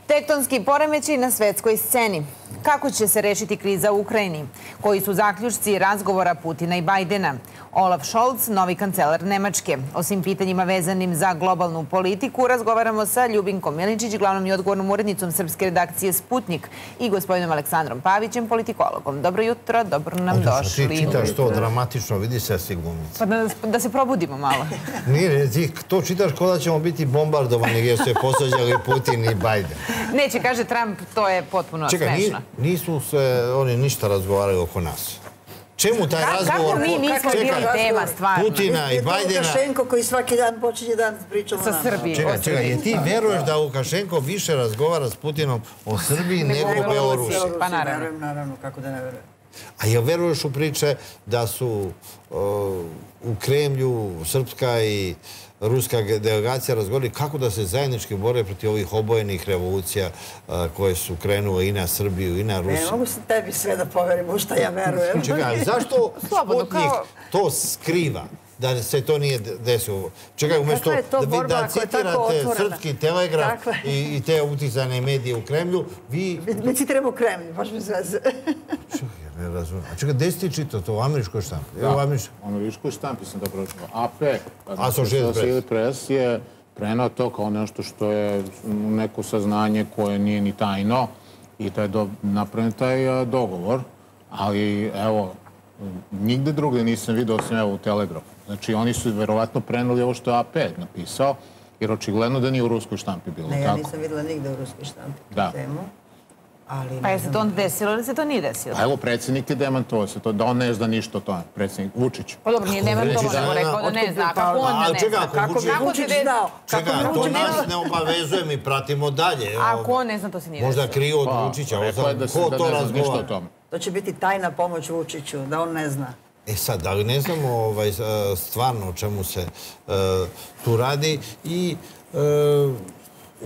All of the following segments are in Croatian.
Tektonski poremećaj na svetskoj sceni. Kako će se rešiti kriza u Ukrajini? Koji su zaključci razgovora Putina i Bajdena? Olaf Scholz, novi kancelar Nemačke. O svim pitanjima vezanim za globalnu politiku razgovaramo sa Ljubinkom Miličić, glavnom i odgovornom urednicom srpske redakcije Sputnik, i gospodinom Aleksandrom Pavićem, politikologom. Dobro jutro, dobro nam došli. Ti čitaš to dramatično, vidi se si glumica. Pa da se probudimo malo. Nije, ti to čitaš kao da ćemo biti bombardovani gdje su se posađali Putin i Bajden. Neće, kaže Trump, to je potpuno smešno. Nisu se oni ništa razgovarali oko nas. Čemu taj razgovor? Kako mi nismo bili tema, stvarno? Putina i Bajdena... Lukašenko koji svaki dan počinje dan pričamo sa Srbije. Čekaj, je ti veruješ da Lukašenko više razgovara s Putinom o Srbiji nego o Belorusiji? Pa naravno. Naravno, kako da ne verujem. A jel veruješ u priče da su u Kremlju srpska i ruska delegacija razgovarali kako da se zajednički bore protiv ovih obojenih revolucija koje su krenule i na Srbiju i na Rusiju? Ne mogu se tebi sve da poverim u šta ja verujem. Čekaj, zašto Sputnik to skriva? Da se to nije desilo. Čekaj, umjesto da citirate Srpski telegraf i te uticane medije u Kremlju, vi... Mi citiramo Kremlju, baš mi zveze. Čekaj, ne razumijem. A čekaj, gdje si ti čitao to? U američkoj štampi? Da, u američkoj štampi sam to pročitao. AP, Associated Press, je prenao to kao nešto što je neko saznanje koje nije ni tajno i napravljen taj dogovor. Ali, evo, nigde drugdje nisam vidio osim evo u Telegrafu. Znači, oni su verovatno preneli ovo što je AP napisao, jer očigledno da nije u ruskoj štampi bilo. Ne, ja nisam videla nigde u ruskoj štampi temu. Pa je se to desilo ili se to nije desilo? Pa evo, predsjednik je demantovao se to, da on ne zna ništa o tome, predsjednik Vučić. Pa dobro, nije demantovao, nego rekao da ne zna, kako on da ne zna? Kako bi Vučić znao? Čekaj, to nas ne obavezuje, mi pratimo dalje. Ako on ne zna, to se nije desilo. Možda kriju od Vučića, ko to razgovara? To će biti tajna pomoć Vučiću, da on ne zna. E sad, da li ne znamo stvarno o čemu se tu radi i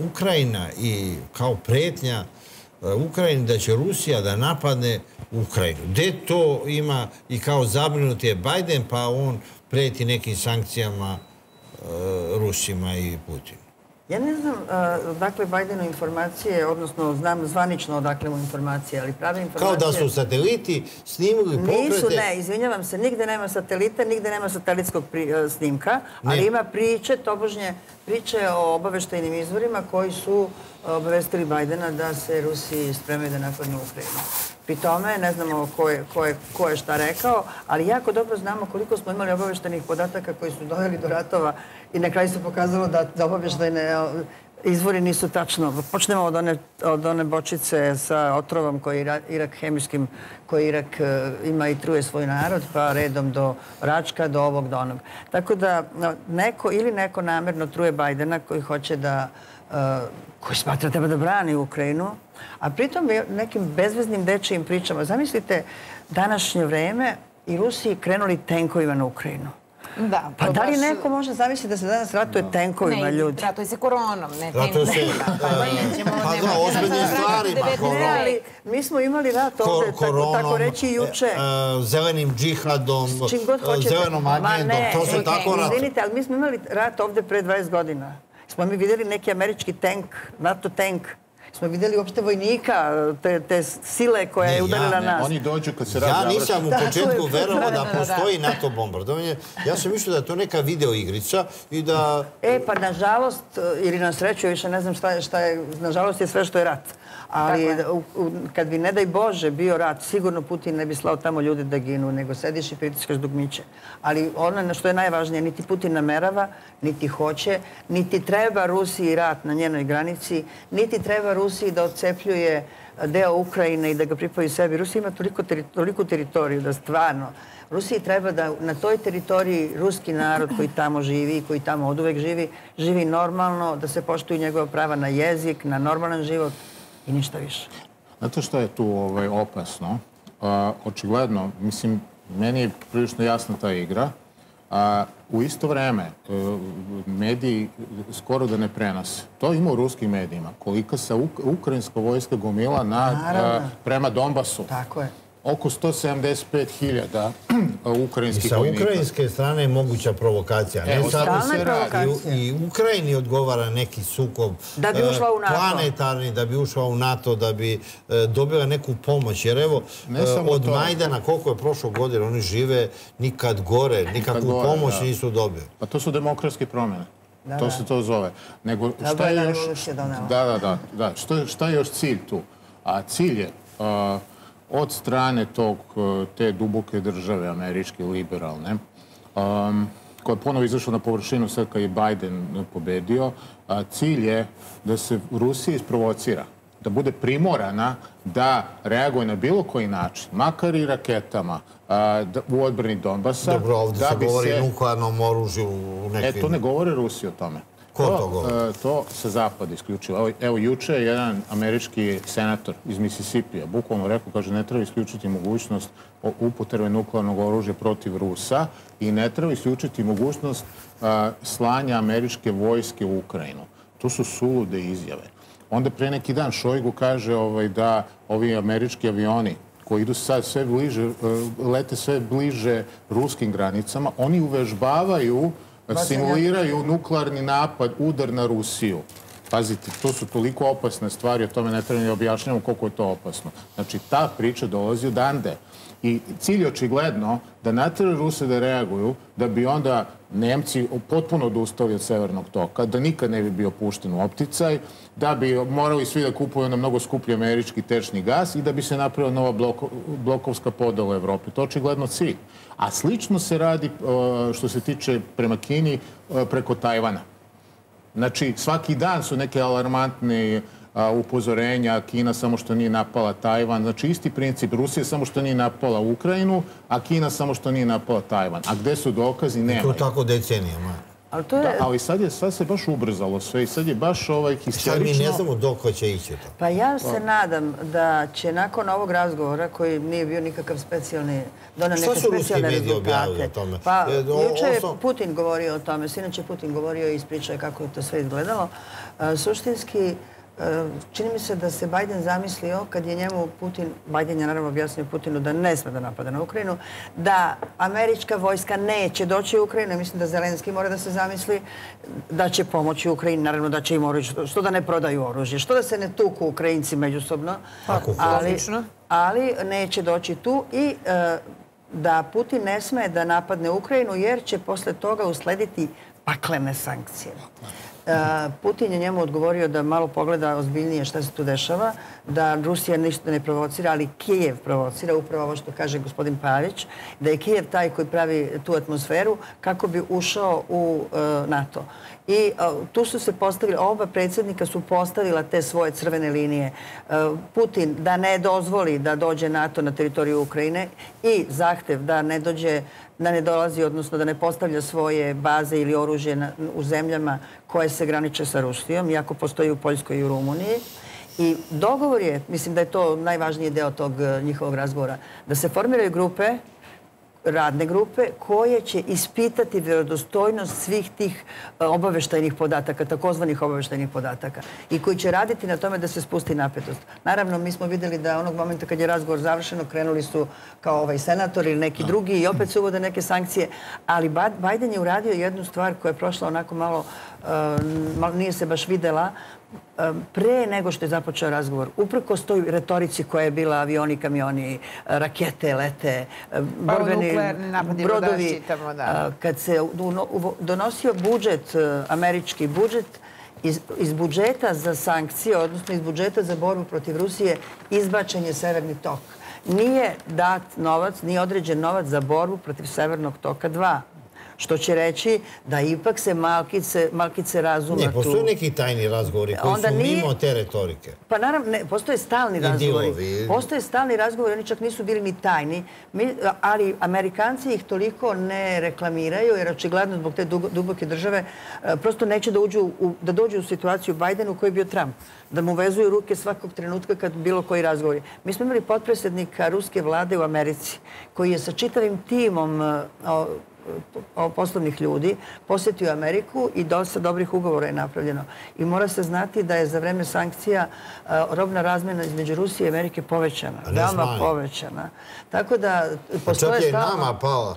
Ukrajina i kao pretnja Ukrajini da će Rusija da napadne Ukrajinu. Gde to ima i kao zabrinut je Bajden, pa on preti nekim sankcijama Rusima i Putinu? Ja ne znam odakle Bajdenu informacije, odnosno znam zvanično odakle mu informacije, ali prave informacije... Kao da su sateliti snimili pokrete... Nisu, ne, izvinjavam se, nigde nema satelita, nigde nema satelitskog snimka, ali ima priče, tobožnje priče o obaveštajnim izvorima koji su obavestili Bajdena da se Rusiji spremaju da napadnu Ukrajinu. Pri tome ne znamo ko je šta rekao, ali jako dobro znamo koliko smo imali obaveštajnih podataka koji su doveli do ratova i na kraju se pokazalo da obaveštajne izvori nisu tačno. Počnemo od one bočice sa otrovom hemijskim koji Irak ima i truje svoj narod, pa redom do Račka, do ovog, do onog. Tako da neko namerno truje Bajdena koji hoće da koji smatra treba da brani Ukrajinu, a pritom nekim bezveznim dečijim pričama. Zamislite, današnje vreme i Rusiji krenuli tenkovima na Ukrajinu. Pa da li neko može zamisliti da se danas ratuje tenkovima, ljudi? Ne, ratuje se koronom, ne tenkovima. Pa da, ozbiljnim stvarima. Mi smo imali rat ovdje, tako reći juče. Zelenim džihadom, zelenom agendom, to se tako ratuje. Izvinite, ali mi smo imali rat ovdje pre 20 godina. Smo mi vidjeli neki američki tank, NATO tank. Smo vidjeli uopšte vojnika, te sile koja je udarila nas. Oni dođu kad se Ja nisam u početku verovao da postoji NATO bombardovanje. Ja sam mislio da je to neka video igrica i da... Pa nažalost, ili na sreću, više ne znam šta je, nažalost je sve što je rat. Ali kad bi, ne daj Bože, bio rat, sigurno Putin ne bi slao tamo ljude da ginu, nego sediš i pritiskaš dugmiće. Ali ono što je najvažnije, niti Putin namerava, niti hoće, niti treba Rusiji rat na njenoj granici, niti treba Rusiji da odcepljuje deo Ukrajine i da ga pripoji sebi. Rusija ima toliku teritoriju da stvarno Rusiji treba da na toj teritoriji ruski narod koji tamo živi i koji tamo oduvek živi normalno, da se poštuju njegova prava na jezik, na normalan život i ništa više. Znate što je tu opasno? Očigledno, mislim, meni je prilično jasna ta igra. U isto vreme, mediji skoro da ne prenose. To ima u ruskim medijima. Kolika se ukrajinska vojska gomila prema Donbasu. Tako je. oko 175.000 ukrajinskih vojnika. I sa ukrajinske strane je moguća provokacija. I Ukrajini odgovara neki sukob planetarni, da bi ušla u NATO, da bi dobila neku pomoć. Jer evo, od Majdana, koliko je prošlo godine, oni žive nikad gore, nikakvu pomoć nisu dobili. Pa to su demokratske promjene. To se to zove. Nego šta je još cilj tu? A cilj je od strane te duboke države američke, liberalne, koja je ponovo izašla na površinu sad kad je Biden pobedio, cilj je da se Rusija isprovocira, da bude primorana da reaguje na bilo koji način, makar i raketama, u odbrani Donbasa. Dobro, ovdje se govori o nuklearnom oružju u nekim... To ne govore Rusi o tome. Ko to govori? To se Zapad isključivo. Evo, juče je jedan američki senator iz Misisipija bukvalno rekao, kaže, ne treba isključiti mogućnost upotrebe nuklearnog oružja protiv Rusa i ne treba isključiti mogućnost slanja američke vojske u Ukrajinu. To su sulude izjave. Onda pre neki dan Šojgu kaže da ovi američki avioni koji idu sad sve bliže, lete sve bliže ruskim granicama, oni uvežbavaju, simuliraju nuklearni napad, udar na Rusiju. Pazite, to su toliko opasne stvari, o tome ne treba ni objašnjavamo koliko je to opasno. Znači, ta priča dolazi odande. I cilj je očigledno da natjeraju Ruse da reaguju, da bi onda Nemci potpuno odustali od Severnog toka, da nikad ne bi bio pušten u opticaj, da bi morali svi da kupuju na mnogo skuplji američki tečni gas i da bi se napravila nova blokovska podela u Evropi. To je očigledno cilj. A slično se radi, što se tiče prema Kini, preko Tajvana. Znači, svaki dan su neke alarmantne upozorenja, Kina samo što nije napala Tajvan. Znači, isti princip, Rusija samo što nije napala Ukrajinu, a Kina samo što nije napala Tajvan. A gde su dokazi? Nema. To je tako decenijama. Ali sad se baš ubrzalo sve i sad je baš histerično. Sad mi ne znamo dok će ići to. Pa ja se nadam da će nakon ovog razgovora, koji nije bio nikakav specijalni, donao neke specijalne rezultate. Pa juče je Putin govorio o tome, sinoć je Putin govorio i ispričao kako je to sve izgledalo. Suštinski, čini mi se da se Biden zamislio kad je njemu Putin, Biden je naravno objasnio Putinu da ne sme da napada na Ukrajinu, da američka vojska neće doći u Ukrajinu. Mislim da Zelenski mora da se zamisli da će pomoći Ukrajini, naravno da će im oružje, što da ne prodaju oružje, što da se ne tuku Ukrajinci međusobno, ali neće doći tu i da Putin ne sme da napadne Ukrajinu jer će posle toga uslediti paklene sankcije. Putin je njemu odgovorio da malo pogleda ozbiljnije šta se tu dešava, da Rusija ništa ne provocira, ali Kijev provocira, upravo ovo što kaže gospodin Pavić, da je Kijev taj koji pravi tu atmosferu kako bi ušao u NATO. I tu su se postavili, oba predsjednika su postavila te svoje crvene linije. Putin da ne dozvoli da dođe NATO na teritoriju Ukrajine i zahtev da ne dođe, da ne dolazi, odnosno da ne postavlja svoje baze ili oružje u zemljama koje se graniče sa Rusijom, iako postoji u Poljskoj i u Rumuniji. I dogovor je, mislim da je to najvažniji deo tog njihovog razgovora, da se formiraju grupe, radne grupe koje će ispitati vjerodostojnost svih tih obaveštajnih podataka, takozvanih obaveštajnih podataka i koji će raditi na tome da se spusti napetost. Naravno, mi smo vidjeli da onog momenta kad je razgovor završeno, krenuli su kao ovaj senator ili neki drugi i opet se uvode neke sankcije, ali Biden je uradio jednu stvar koja je prošla onako malo, nije se baš videla, pre nego što je započeo razgovor, uprkos toj retorici koja je bila avioni, kamioni, rakete, lete, borbeni brodovi, kad se donosio budžet, američki budžet, iz budžeta za sankcije, odnosno iz budžeta za borbu protiv Rusije, izbačen je Severni tok. Nije dat novac, nije određen novac za borbu protiv Severnog toka 2. Što će reći da ipak se malkice razuma tu. Ne, postoje neki tajni razgovori koji su mimo te retorike. Pa naravno, postoje stalni razgovori. Postoje stalni razgovori, oni čak nisu bili ni tajni, ali Amerikanci ih toliko ne reklamiraju, jer očigledno zbog te duboke države prosto neće da dođu u situaciju Bajdenu koji je bio Trump, da mu vezuju ruke svakog trenutka kad bilo koji razgovori. Mi smo imali potpredsjednika ruske vlade u Americi, koji je sa čitavim timom poslovnih ljudi posjetio Ameriku i dosta dobrih ugovora je napravljeno. I mora se znati da je za vreme sankcija robna razmjena između Rusije i Amerike povećana. Veoma povećana. Tako da postoje... Čak je i nama pao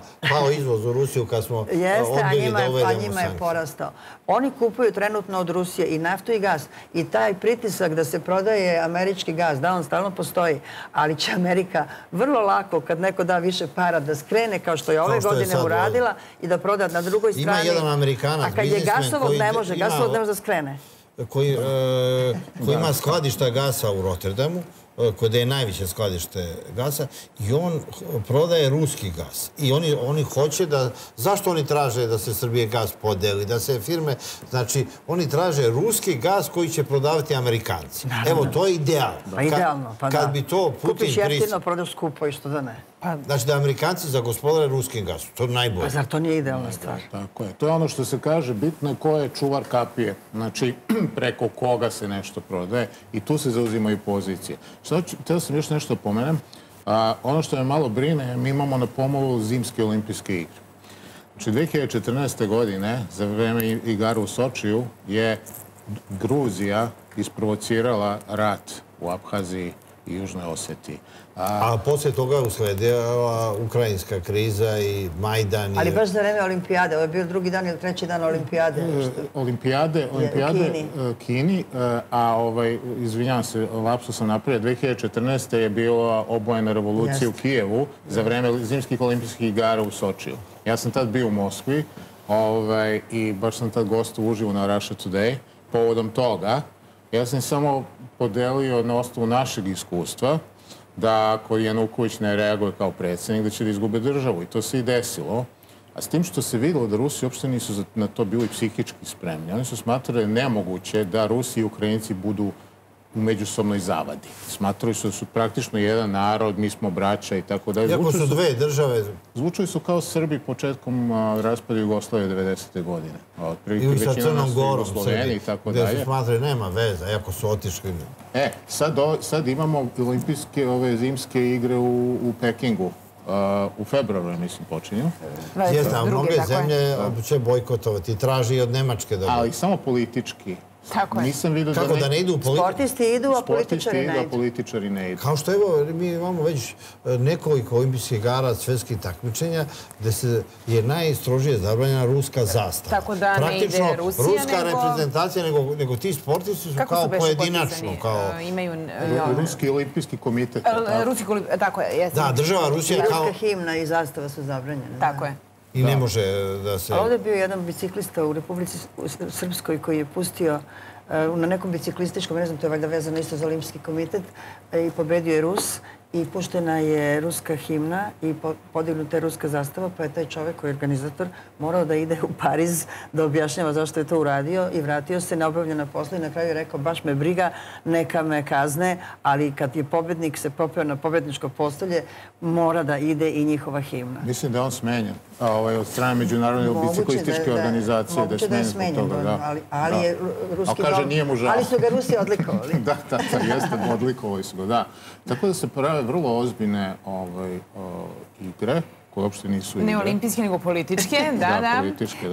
izvoz u Rusiju kad smo odbili da uvedemo sankcije. Njima je porastao. Oni kupuju trenutno od Rusije i naftu i gas. I taj pritisak da se prodaje američki gaz, da on stalno postoji, ali će Amerika vrlo lako, kad neko da više para, da skrene kao što je ove godine uradila i da proda na drugoj strani. Ima jedan Amerikanac, a kad je gasovog ne može da skrene. Koji ima skladišta gasa u Rotterdamu, kod je najveće skladište gasa, i on prodaje ruski gas. I oni hoće da... Zašto oni traže da se Srbije gas podeli? Da se firme... Znači, oni traže ruski gas koji će prodavati Amerikanci. Evo, to je idealno. Pa idealno, pa da. Kad bi to Putin... Kupiš jeftino, prodaš skupo i što da ne. Znači da Amerikanci zagospodare ruskim gasom. To je najbolje. Pa zar to nije idealna stvar? Tako je. To je ono što se kaže, bitno je ko je čuvar kapije. Znači, preko koga se nešto prodaje. I tu se zauzimaju pozicije. Htio sam još nešto pomenem. Ono što me malo brine, mi imamo na pomolu zimske olimpijske igre. Znači, 2014. godine, za vreme igara u Sočiju, je Gruzija isprovocirala rat u Abhaziji i Južnoj Osetiji. A poslije toga usledila ukrajinska kriza i Majdan. Ali baš za vreme olimpijade. Ovo je bio drugi dan ili treći dan olimpijade. Olimpijade Kini. A izvinjam se, lapsus sam napravio. 2014. je bila obojena revolucija u Kijevu za vreme zimskih olimpijskih igara u Sočiju. Ja sam tad bio u Moskvi i baš sam tad gostovao uživo na Russia Today. Povodom toga, ja sam samo podelio na osnovu našeg iskustva da ako Januković ne reaguje kao predsjednik, da će da izgube državu. I to se i desilo. A s tim što se vidjelo da Rusi uopšte nisu na to bili psihički spremni. Oni su smatrali nemoguće da Rusi i Ukrajinci budu u međusobnoj zavadi. Smatrali su da su praktično jedan narod, mi smo braća i tako dalje. Iako su dve države... Zvučali su kao Srbi početkom raspada Jugoslavije 90. godine. Ili sa Crnom Gorom Srbi, gdje su smatrali nema veza, iako su otišli. Sad imamo olimpijske zimske igre u Pekingu. U februaru, mislim, počinju. Jeste, a mnoge zemlje će bojkotovati. Traži i od Nemačke da... Ali samo politički. Tako je. Kako da ne idu u politički? Sportisti idu, a političari ne idu. Kao što evo, mi imamo već nekoliko olimpijskih igara, svjetskih takmičenja, gdje je najstrožije zabranjena ruska zastava. Tako da ne ide Rusija, nego... Ruska reprezentacija, nego ti sportisti su kao pojedinačno. Ruski olimpijski komitet. Tako je, jeste. Da, država Rusija kao... Ruska himna i zastava su zabranjene. Tako je. I ne može da se... Ovdje je bio jedan biciklista u Republici Srpskoj koji je pustio na nekom biciklističkom, ne znam, to je valjda vezano isto za olimpijski komitet, i pobedio je Rus i puštena je ruska himna i podignuta je ruska zastava, pa je taj čovjek koji je organizator morao da ide u Pariz da objašnjava zašto je to uradio i vratio se neobavljena posla i na kraju je rekao baš me briga, neka me kazne, ali kad je pobednik se popeo na pobedničko postolje, mora da ide i njihova himna. Mislim da je on smenjen od strane međunarodne biciklističke organizacije. Moguće da je smenjen, ali je ruski dom, ali su ga Rusi odlikovali. Da, jeste, odlikovali su ga, da. Tako da se prave vrlo ozbiljne igre koje uopšte nisu igre. Ne olimpijske, nego političke, da.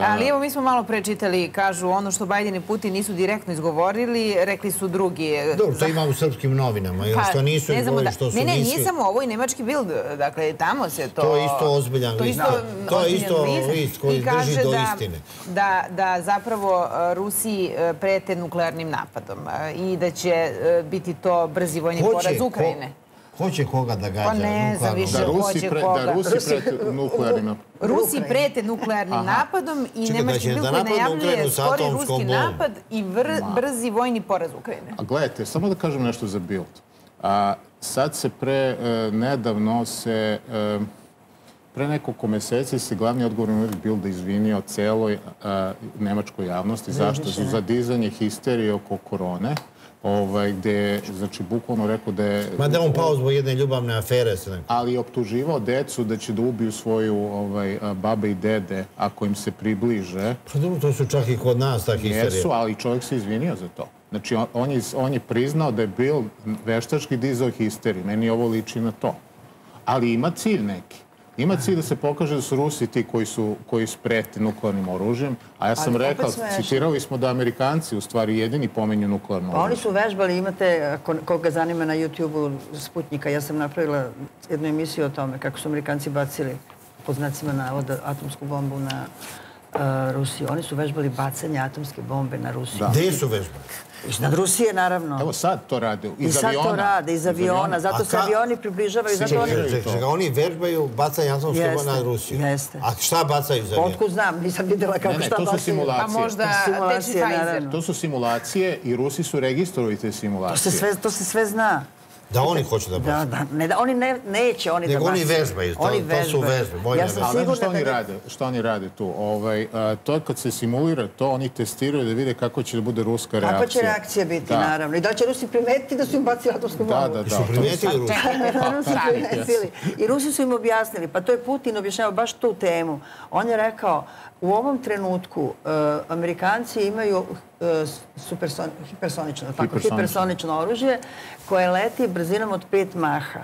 Ali evo, mi smo malo prečitali, kažu, ono što Bajden i Putin nisu direktno izgovorili, rekli su drugi. Dobro, to ima u srpskim novinama. I ono što nisu izgovorili, što su mislili. Ne, nije samo ovo i nemački Bild. Dakle, tamo se to... To je isto ozbiljan list. To je isto list koji drži do istine. Da zapravo Rusiji prete nuklearnim napadom i da će biti to brzi vojni poraz Ukrajine. Ko će koga da gađa? Pa ne znam više ko će koga. Da Rusi prete nuklearnim napadom. Rusi prete nuklearnim napadom i nemački Bild koji najavljuje skori ruski napad i brzi vojni poraz Ukrajine. A gledajte, samo da kažem nešto za Bild. Sad se nedavno se... Pre nekoliko meseci se glavni odgovorni Bilda izvinio celoj nemačkoj javnosti. Zašto? Za dizanje histerije oko korone. Gde je, znači, bukvalno rekao da je... Ma da on pao zbog jedne ljubavne afere. Ali je optuživao decu da će da ubiju svoju babe i dede ako im se približe. Pa dobro, to su čak i kod nas ta histerija. Jesu, ali čovjek se izvinio za to. Znači, on je priznao da je bil veštački dizao histeriju. Meni ovo liči na to. Ali ima cilj neki. Ima cilj da se pokaže da su Rusi ti koji sprete nuklearnim oružjem, a ja sam rekao, citirali smo da Amerikanci u stvari jedini pomenju nuklearno oružje. Pa oni su vežbali, imate, koga zanima na YouTube-u Sputnika, ja sam napravila jednu emisiju o tome kako su Amerikanci bacili, pod znacima navoda, atomsku bombu na Rusiju. Oni su vežbali bacanje atomske bombe na Rusiju. Gde su vežbali? Iznad Rusije, naravno. Evo sad to rade, iz aviona. I sad to rade, iz aviona. Zato se avioni približavaju. Čekaj, oni vežbaju bacanje atomske bombe na Rusiju. Jeste. A šta bacaju za avion? Otkud znam, nisam videla kako šta bacaju. To su simulacije. A možda teči Pfizer. To su simulacije i Rusi su registrovali te simulacije. To se sve zna. Da oni hoće da bacaju. Ne, da oni neće oni da bacaju. Nego oni vežbaju, to su vežbe. Ja sam sigurna što oni rade tu? To kad se simulira to, oni testiraju da vide kako će da bude ruska reakcija. Kako će reakcija biti, naravno. I da će Rusi primetiti da su im bacili atomsku bombu. Da. Su primetili Rusi? Naravno su primetili. I Rusi su im objasnili, pa to je Putin objašnjava baš tu temu. On je rekao, u ovom trenutku Amerikanci imaju hipersonično oružje koje leti brzinom od 5 maha.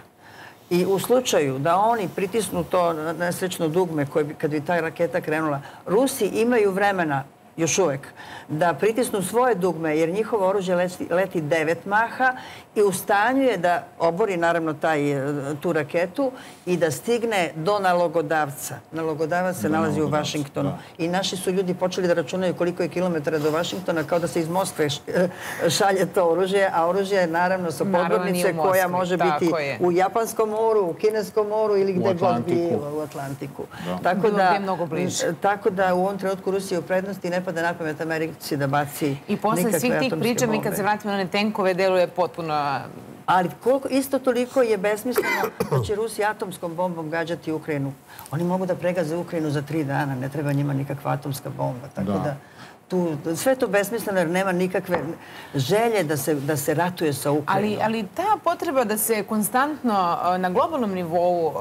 I u slučaju da oni pritisnu to nesrećno dugme kad bi ta raketa krenula, Rusi imaju vremena još uvek, da pritisnu svoje dugme, jer njihovo oružje leti 9 maha i u stanju je da obori naravno tu raketu i da stigne do nalogodavca. Nalogodavac se nalazi u Vašingtonu. I naši su ljudi počeli da računaju koliko je kilometara do Vašingtona, kao da se iz Moskve šalje to oružje, a oružje je naravno sa podmornice koja može biti u Japanskom moru, u Kineskom moru ili gde god bilo, u Atlantiku. Tako da u ovom trenutku Rusija u prednosti ne pada na pamet Americi da baci nikakve atomske bombe. I posle svih tih priča, mi kad se vratimo na one tenkove, deluje potpuno... Ali isto toliko je besmisleno da će Rusi atomskom bombom gađati Ukrajinu. Oni mogu da pregaze Ukrajinu za 3 dana, ne treba njima nikakva atomska bomba. Tako da sve to besmisleno jer nema nikakve želje da se ratuje sa Ukrajinom. Ali ta potreba da se konstantno na globalnom nivou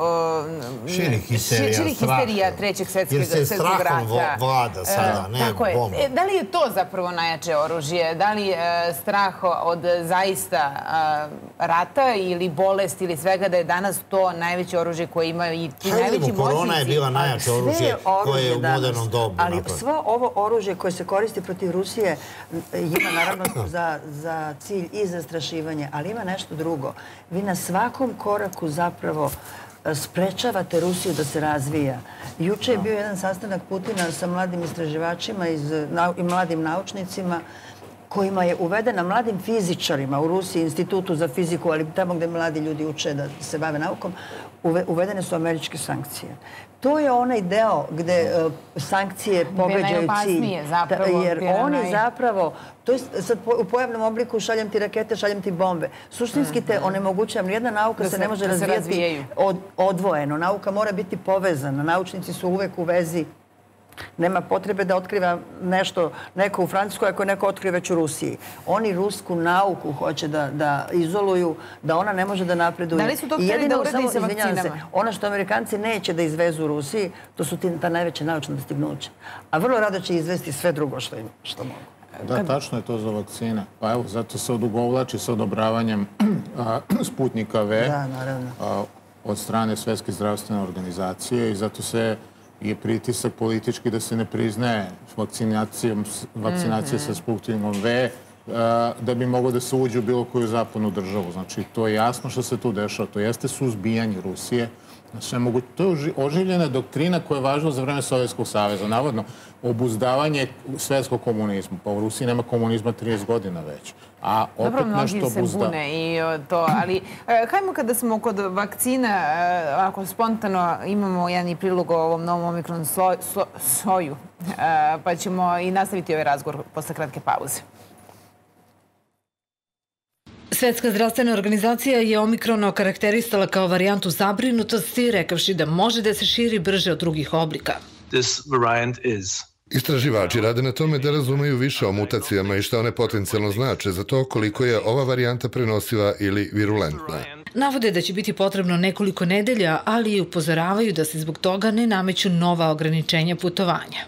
širi histerija Trećeg svetskog rata. Jer se strahom vlada sada, ne bomba. Da li je to zapravo najjače oružje? Da li strah od zaista rata ili bolest ili svega da je danas to najveće oružje koje imaju i ti najveći moćnici? Korona je bila najjače oružje koje je u modernom dobu napravljeno. Ali svo ovo oružje koje se koristi protiv Rusije ima naravno za cilj i zastrašivanje, ali ima nešto drugo. Vi na svakom koraku zapravo sprečavate Rusiju da se razvija. Juče je bio jedan sastanak Putina sa mladim istraživačima i mladim naučnicima kojima je uvedena mladim fizičarima u Rusiji, institutu za fiziku, ali tamo gde mladi ljudi uče da se bave naukom, uvedene su američke sankcije. To je onaj deo gde sankcije pogađaju cilj. Jer oni zapravo, to je sad u pojavnom obliku šaljem ti rakete, šaljem ti bombe. Suštinski te onemogućavam. Nijedna nauka se ne može razvijati odvojeno. Nauka mora biti povezana. Naučnici su uvek u vezi. Nema potrebe da otkriva neko u Francuskoj ako neko otkriva već u Rusiji. Oni rusku nauku hoće da izoluju, da ona ne može da napreduje. Da li su to htjeli da urade i sa vakcinama? Ono što Amerikanci neće da izvezu u Rusiji, to su ta najveća naučna dostignuća. A vrlo rado će izvesti sve drugo što mogu. Da, tačno je to za vakcine. Pa evo, zato se odugovlači sa odobravanjem Sputnika V od strane Svetske zdravstvene organizacije i zato se je pritisak politički da se ne priznaje vakcinacija sa Sputnikom V da bi moglo da se uđe u bilo koju zapadnu državu. Znači, to je jasno što se tu dešava. To jeste suzbijanje Rusije. To je oživljena doktrina koja je važna za vreme Sovjetskog saveza. Navodno, obuzdavanje svetskog komunizma. Pa u Rusiji nema komunizma 30 godina već. A opet nešto se bune i to, ali hajmo kada smo kod vakcina, ako spontano imamo jedan i prilog o ovom novom omikron soju, pa ćemo i nastaviti ovaj razgovor posle kratke pauze. Svetska zdravstvena organizacija je omikron okarakterisala kao varijantu zabrinutosti, rekavši da može da se širi brže od drugih oblika. Istraživači rade na tome da razumeju više o mutacijama i šta one potencijalno znače za to koliko je ova varijanta prenosiva ili virulentna. Navode da će biti potrebno nekoliko nedelja, ali i upozoravaju da se zbog toga ne nameću nova ograničenja putovanja.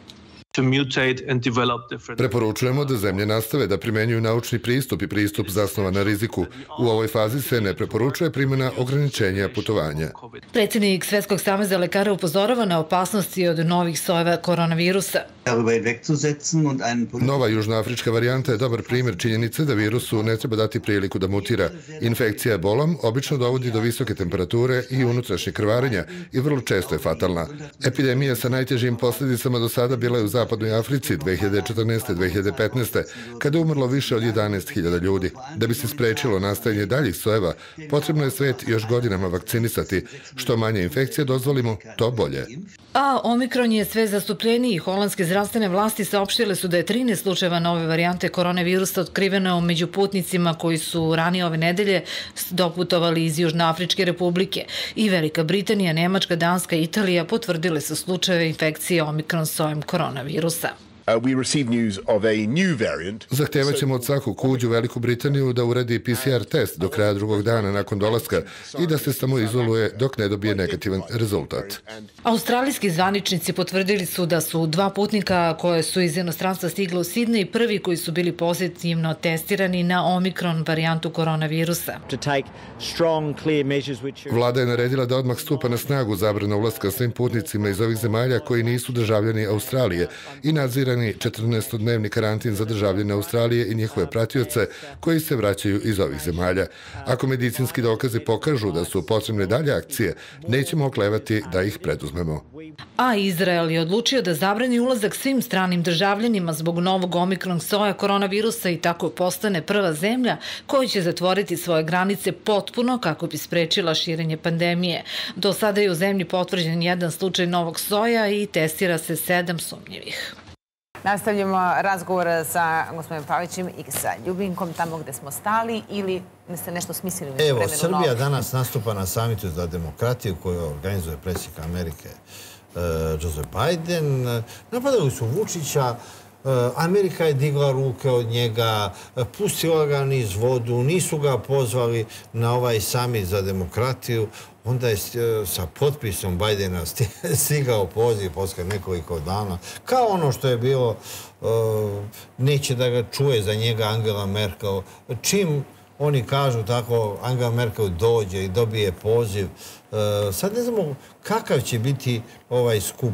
Preporučujemo da zemlje nastave da primenjuju naučni pristup i pristup zasnovan na riziku. U ovoj fazi se ne preporučuje primjena ograničenja putovanja. Predsjednik Svetskog saveza lekara upozorava na opasnosti od novih sojeva koronavirusa. Nova južnoafrička varijanta je dobar primjer činjenice da virusu ne treba dati priliku da mutira. Infekcija bolom obično dovodi do visoke temperature i unutrašnje krvarenja i vrlo često je fatalna. Epidemija sa najtežim posljedicama do sada bila je u Zapadnoj Africi 2014-2015. kada je umrlo više od 11.000 ljudi. Da bi se sprečilo nastajanje daljih sojeva, potrebno je svet još godinama vakcinisati. Što manje infekcije dozvolimo, to bolje. A omikron je sve zastupljeniji. Holandske zdravstvene vlasti saopštile su da je 13 slučajeva nove varijante koronavirusa otkriveno među putnicima koji su ranije ove nedelje doputovali iz Južnoafričke republike. I Velika Britanija, Nemačka, Danska i Italija potvrdile su slučajeve infekcije omikron sojem koronavirusa. Zahtevat ćemo od svakog ko uđe u Veliku Britaniju da uradi PCR test do kraja drugog dana nakon dolaska i da se samoizoluje dok ne dobije negativan rezultat. Australijski zvaničnici potvrdili su da su 2 putnika koje su iz inostranstva stigle u Sidney prvi koji su bili pozitivno testirani na omikron varijantu koronavirusa. Vlada je naredila da odmah stupa na snagu zabrana ulaska svim putnicima iz ovih zemalja koji nisu državljani Australije i nadzirani 14-dnevni karantin za državljane Australije i njihove pratioce koji se vraćaju iz ovih zemalja. Ako medicinski dokazi pokažu da su potrebne dalje akcije, nećemo oklevati da ih preduzmemo. A Izrael je odlučio da zabrani ulazak svim stranim državljanima zbog novog omikron soja koronavirusa i tako postane prva zemlja koja će zatvoriti svoje granice potpuno kako bi sprečila širenje pandemije. Do sada je u zemlji potvrđen 1 slučaj novog soja i testira se 7 sumnjivih. Nastavljamo razgovor sa gospodinom Pavićem i sa Ljubinkom tamo gde smo stali ili ste nešto smislili? Evo, Srbija danas nastupa na samitu za demokratiju koju organizuje predsjednik Amerike Joe Biden. Napadali su Vučića, Amerika je digla ruke od njega, pustila ga niz vodu, nisu ga pozvali na ovaj samit za demokratiju. Onda je sa potpisom Bajdena stigao poziv posle nekoliko dana. Kao ono što je bilo, neće da ga čuje za njega Angela Merkel. Čim oni kažu tako, Angela Merkel dođe i dobije poziv. Sad ne znamo kakav će biti ovaj skup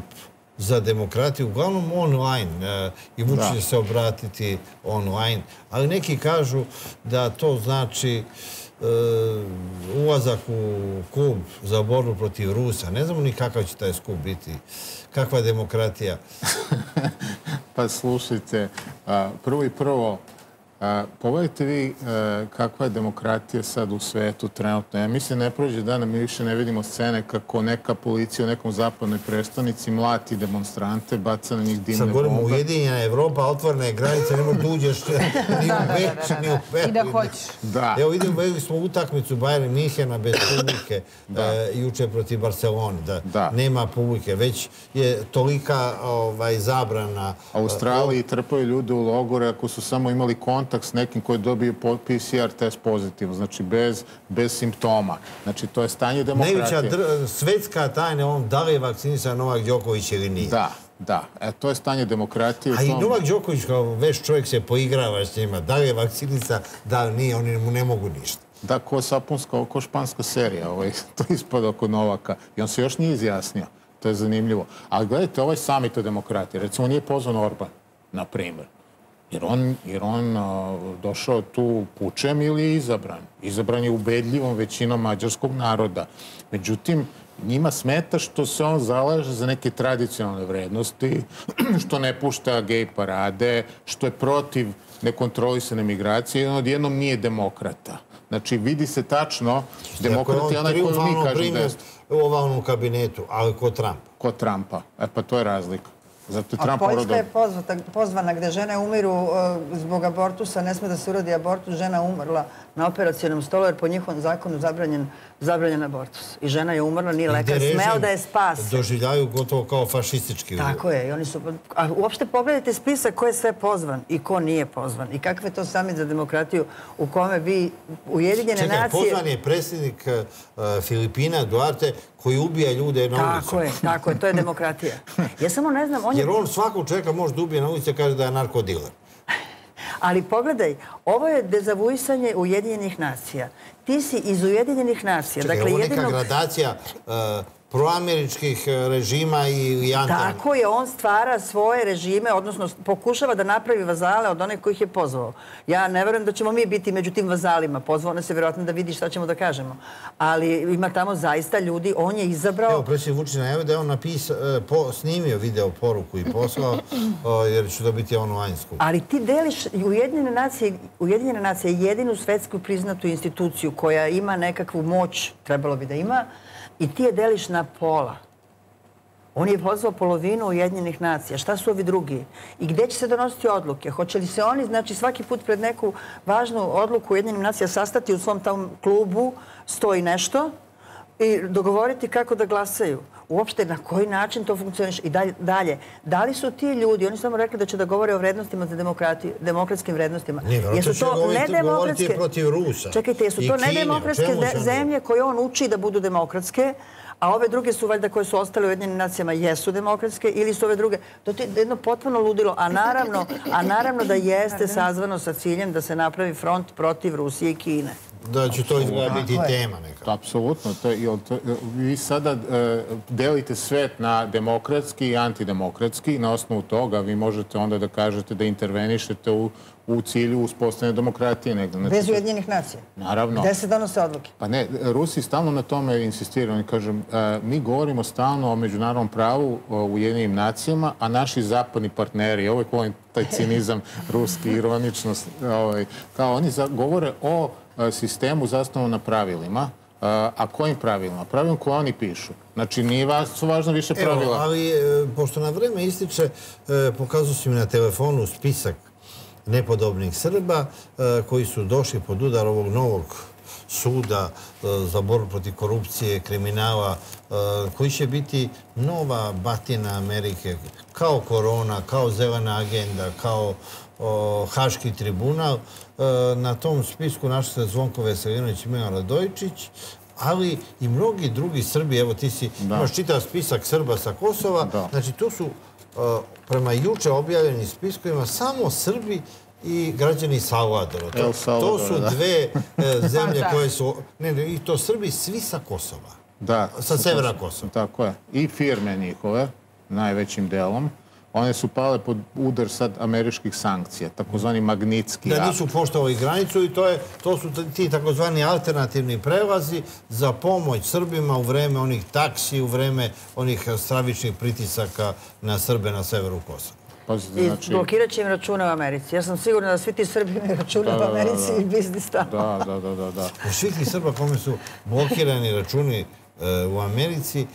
za demokratiju, uglavnom online, i Vučić će se obratiti online, ali neki kažu da to znači ulazak u klub za borbu protiv Rusa. Ne znamo ni kakav će taj skup biti. Kakva demokratija? Pa slušajte, prvo, pogledajte vi kakva je demokratija sad u svetu trenutno. Ja mislim ne prođe dana, mi više ne vidimo scene kako neka policija u nekom zapadnoj prestonici mlati demonstrante, baca na njih dimne bombe. Sad govorimo, Ujedinjena Evropa, otvorene granice, ne mogu da uđeš ni u Beč, ni u Berlin. I da hoćeš. Evo, videli smo utakmicu Bayern Minhena bez publike juče protiv Barcelone, da nema publike. Već je tolika zabrana. Australiji trpaju ljude u logore ako su samo imali kontakt s nekim koji je dobio PCR test pozitivno, znači bez simptoma. Znači, to je stanje demokratije. Najveća svetska tajna, da li je vakcinisan Novak Đoković ili nije. Da. To je stanje demokratije. A i Novak Đoković kao već čovjek se poigrava s njima. Da li je vakcinisan, da li nije, oni mu ne mogu ništa. Da, ko španska serija, to ispada oko Novaka. I on se još nije izjasnio. To je zanimljivo. Ali gledajte, ovaj samit o demokratiji, recimo nije pozvan Orban, na primjer. Jer on došao tu pučem ili je izabran. Izabran je ubedljivom većinom mađarskog naroda. Međutim, njima smeta što se on zalaže za neke tradicionalne vrednosti, što ne pušta gej parade, što je protiv nekontrolisane migracije i on odjednom nije demokrata. Znači, vidi se tačno, demokrat je onaj koju mi kažem da je... U ovalnom kabinetu, ali kod Trumpa. Kod Trumpa. Pa to je razlika. A Poljska je pozvana gde žene umiru zbog abortusa, ne sme da se uradi abortus, žena umrla na operacionom stolu jer po njihovom zakonu zabranjen abortus. I žena je umrla, nije lekar smeo da je spase. Doživljaju gotovo kao fašistički. Tako je. A uopšte pogledajte spisak ko je sve pozvan i ko nije pozvan. I kakav je to samit za demokratiju u kome vi Ujedinjene nacije... Čekaj, pozvan je predsjednik Filipina, Duarte, koji ubija ljude na ulicu. Tako je, to je demokratija. Ja samo ne znam, Jer on svakog čovjeka može da ubije na ulici i kaže da je narkodiler. Ali pogledaj, ovo je dezavuisanje Ujedinjenih nacija. Ti si iz Ujedinjenih nacija. Čekaj, ovo je neka gradacija proameričkih režima i anti... Tako je, on stvara svoje režime, odnosno pokušava da napravi vazale od onih kojih je pozvao. Ja ne verujem da ćemo mi biti među tim vazalima. Pozvao nas je vjerojatno da vidi šta ćemo da kažemo. Ali ima tamo zaista ljudi, on je izabrao... Evo, predsjednik Vučić najavio da je on snimio video poruku i poslao, jer će dobiti online-skup. Ali ti deliš, Ujedinjene nacije je jedinu svetsku priznatu instituciju koja ima nekakvu moć, trebalo bi da ima, i ti je deliš na pola. On je pozvao polovinu Ujedinjenih nacija. Šta su ovi drugi? I gde će se donositi odluke? Hoće li se oni, znači, svaki put pred neku važnu odluku Ujedinjenih nacija sastati u svom tam klubu, stoji nešto, i dogovoriti kako da glasaju? Uopšte, na koji način to funkcioniše? I dalje, da li su ti ljudi, oni su samo rekli da će da govore o vrednostima za demokratskim vrednostima. Jesu to govoriti protiv Rusa. Čekajte, jesu to nedemokratske zemlje koje on uči da budu demokratske, a ove druge su valjda koje su ostale u Ujedinjenim nacijama jesu demokratske ili su ove druge? To je jedno potpuno ludilo. A naravno da jeste sazvano sa ciljem da se napravi front protiv Rusije i Kine. Da će to izgleda biti tema neka. Apsolutno. Vi sada delite svet na demokratski i antidemokratski. Na osnovu toga vi možete onda da kažete da intervenišete u cilju uspostavljanja demokratije. Bez Ujedinjenih nacija? Naravno. Gde se donose odluke? Pa ne, Rusi stalno na tome insistiraju. Oni kažu, mi govorimo stalno o međunarodnom pravu u Ujedinjenim nacijama, a naši zapadni partneri, ovo je koji taj cinizam ruski, ironičnost, kao oni govore o sistemu zasnovan na pravilima. A kojim pravilima? Pravilima koje oni pišu. Znači, nije su važno više pravila. Evo, ali pošto na vreme ističe, pokazao si mi na telefonu spisak nepodobnih Srba koji su došli pod udar ovog novog suda za borbu protiv korupcije, kriminala, koji će biti nova batina Amerike, kao korona, kao zelena agenda, kao Haški tribunal. Na tom spisku našli se Zvonko Veselinović i Milan Radojičić, ali i mnogi drugi Srbi. Evo, ti si imaš čitav spisak Srba sa Kosova. Znači, tu su prema juče objavljenim spiskovima samo Srbi i građani Salvadora. To su dve zemlje koje su... Ne, i to Srbi svi sa Kosova. Da. Sa severa Kosova. Tako je. I firme njihove, najvećim delom. One su pale pod udar sad američkih sankcija, takozvani Magnitski akt. Da nisu poštovali granicu i to su ti takozvani alternativni prelazi za pomoć Srbima u vreme onih taksi, u vreme onih stravičnih pritisaka na Srbe na severu Kosova. I blokirat će im račune u Americi. Ja sam sigurna da svi ti Srbi imaju račune u Americi i biznis tamo. Da. U svih tih Srba kome su blokirani računi u Americi,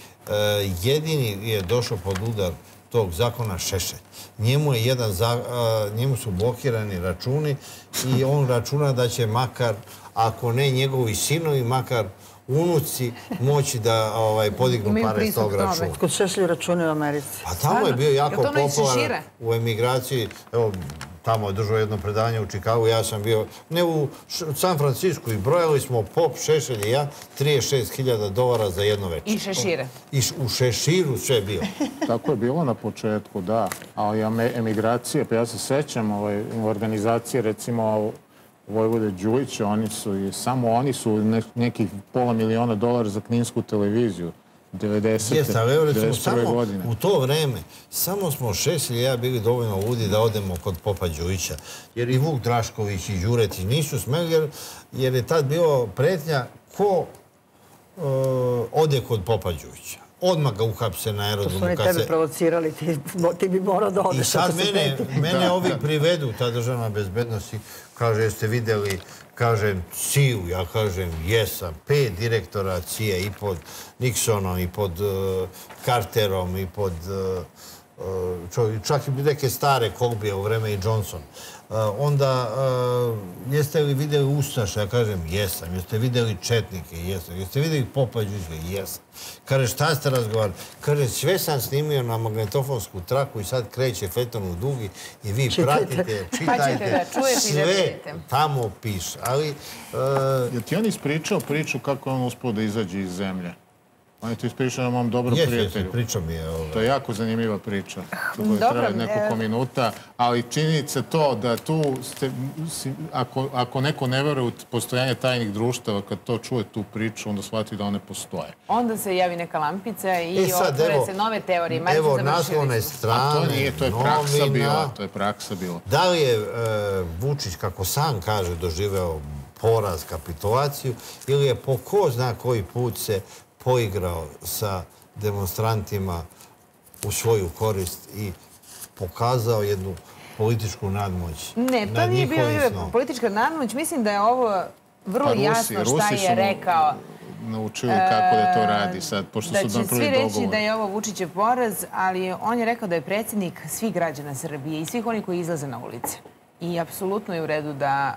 jedini je došao pod udar tog zakona Šešelj. Njemu su blokirani računi i on računa da će makar, ako ne njegovi sinovi, makar unuci moći da podignu pare s tog računa. Kod Šešelju račune u Americi. A tamo je bio jako popularan u emigraciji. Evo, tamo je držao jedno predavanje u Čikagu, ja sam bio, ne u San Francisku, i brojali smo Pop, Šešelj i ja, $36.000 za jedno večer. I šešire. I u Šeširu sve je bilo. Tako je bilo na početku, da. Ali emigracije, pa ja se sećam organizacije, recimo Vojvode Đujića, samo oni su nekih $500.000 za kninsku televiziju. 1991. godine. U to vreme samo smo Šešelj i ja bili dovoljno ludi da odemo kod Popa Đujića. Jer i Vuk Drašković i Đuretić nisu smeli, jer je tad bilo pretnja ko ode kod Popa Đujića. Odmah ga uhapse na aerodromu. To su oni tebe provocirali, ti bi morao da odeš. I sad mene ovi privedu, ta državna bezbednost, kaže, jeste videli, kažem, CIA, ja kažem, jesam, 5 direktora CIA i pod Nixonom, i pod Carterom, i pod čak i neke stare Kolbije u vreme i Johnson. Onda, jeste li videli Ustaša? Ja kažem, jesam. Jeste videli Četnike? Jesam. Jeste videli Popa Đujića? Jesam. Kaže, šta ste razgovarali? Kaže, sve sam snimio na magnetofonsku traku i sad kreće Feton u Dugi i vi pratite, čitajte, sve tamo piše. Ali... Je ti on ispričao priču kako on uspio da izađe iz zemlje? On je to ispričao na mom dobrom prijatelju. Priča mi je. To je jako zanimljiva priča. To traje nekoliko minuta, ali činjenica to da tu, ako neko ne veruje u postojanje tajnih društava, kad to čuje tu priču, onda shvati da one postoje. Onda se javi neka lampica i otvore se nove teorije. Evo naslovne strane, to je praksa bila. To je praksa bila. Da li je Vučić, kako sam kaže, doživeo poraz, kapitulaciju, ili je po ko zna koji put se poigrao sa demonstrantima u svoju korist i pokazao jednu političku nadmoć? Ne, to nije bio politička nadmoć. Mislim da je ovo vrlo jasno šta je rekao. Naučili kako da to radi sad, pošto su napravili dogovor. Da će svi reći da je ovo Vučićev poraz, ali on je rekao da je predsjednik svih građana Srbije i svih onih koji izlaze na ulice. I apsolutno je u redu da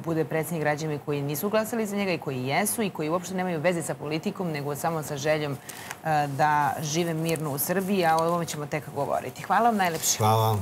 bude predsjednik građana koji nisu glasali za njega i koji jesu i koji uopšte nemaju veze sa politikom, nego samo sa željom da žive mirno u Srbiji, a o ovome ćemo tek govoriti. Hvala vam najlepše. Hvala.